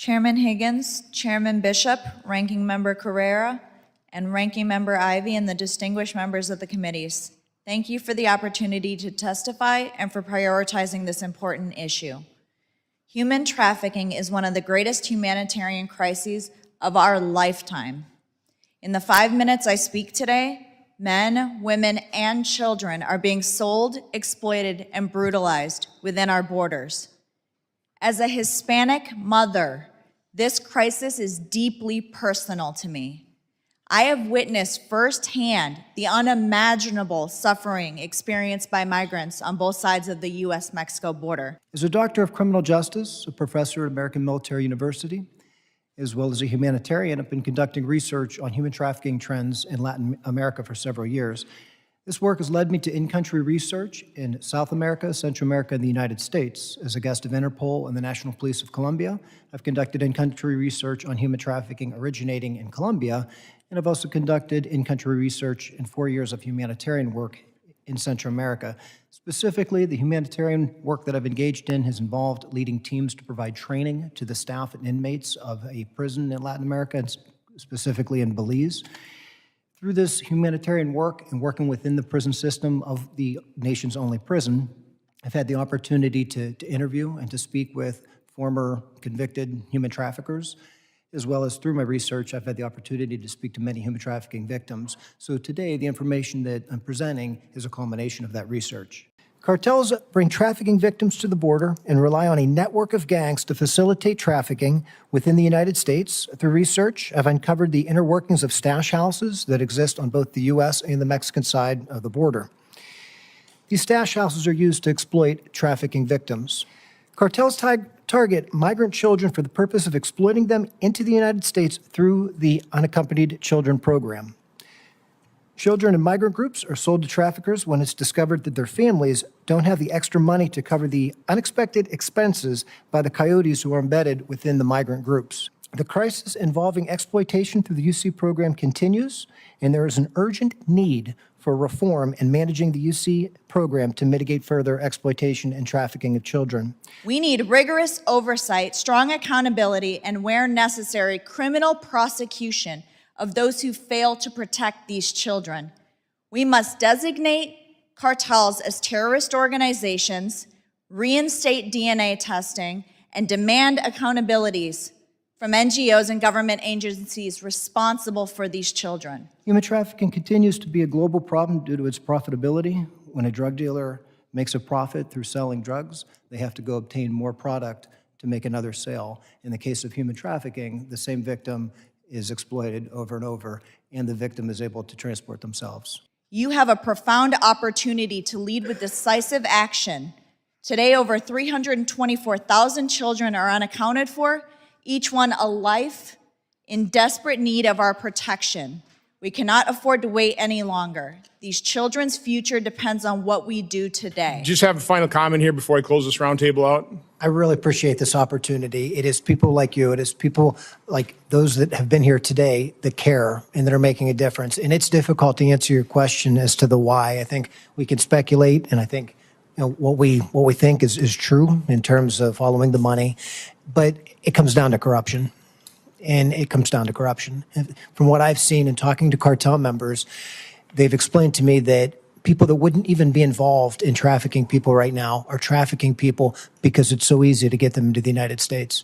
Chairman Higgins, Chairman Bishop, Ranking Member Carrera, and Ranking Member Ivy, and the distinguished members of the committees. Thank you for the opportunity to testify and for prioritizing this important issue. Human trafficking is one of the greatest humanitarian crises of our lifetime. In the 5 minutes I speak today, men, women, and children are being sold, exploited, and brutalized within our borders. As a Hispanic mother, this crisis is deeply personal to me. I have witnessed firsthand the unimaginable suffering experienced by migrants on both sides of the U.S.-Mexico border. As a doctor of criminal justice, a professor at American Military University, as well as a humanitarian, I've been conducting research on human trafficking trends in Latin America for several years. This work has led me to in-country research in South America, Central America, and the United States. As a guest of Interpol and the National Police of Colombia, I've conducted in-country research on human trafficking originating in Colombia, and I've also conducted in-country research in 4 years of humanitarian work in Central America. Specifically, the humanitarian work that I've engaged in has involved leading teams to provide training to the staff and inmates of a prison in Latin America, and specifically in Belize. Through this humanitarian work and working within the prison system of the nation's only prison, I've had the opportunity to interview and to speak with former convicted human traffickers, as well as through my research, I've had the opportunity to speak to many human trafficking victims. So today, the information that I'm presenting is a culmination of that research. Cartels bring trafficking victims to the border and rely on a network of gangs to facilitate trafficking within the United States. Through research, I've uncovered the inner workings of stash houses that exist on both the U.S. and the Mexican side of the border. These stash houses are used to exploit trafficking victims. Cartels target migrant children for the purpose of exploiting them into the United States through the Unaccompanied Children Program. Children in migrant groups are sold to traffickers when it's discovered that their families don't have the extra money to cover the unexpected expenses by the coyotes who are embedded within the migrant groups. The crisis involving exploitation through the UC program continues, and there is an urgent need for reform in managing the UC program to mitigate further exploitation and trafficking of children. We need rigorous oversight, strong accountability, and where necessary, criminal prosecution of those who fail to protect these children. We must designate cartels as terrorist organizations, reinstate DNA testing, and demand accountabilities from NGOs and government agencies responsible for these children. Human trafficking continues to be a global problem due to its profitability. When a drug dealer makes a profit through selling drugs, they have to go obtain more product to make another sale. In the case of human trafficking, the same victim is exploited over and over, and the victim is able to transport themselves. You have a profound opportunity to lead with decisive action. Today, over 324,000 children are unaccounted for, each one a life in desperate need of our protection. We cannot afford to wait any longer. These children's future depends on what we do today. Just have a final comment here before I close this roundtable out. I really appreciate this opportunity. It is people like you, it is people like those that have been here today that care and that are making a difference. And it's difficult to answer your question as to the why. I think we can speculate, and I think what we think is true in terms of following the money, but it comes down to corruption. And it comes down to corruption. And from what I've seen in talking to cartel members, they've explained to me that people that wouldn't even be involved in trafficking people right now are trafficking people because it's so easy to get them into the United States.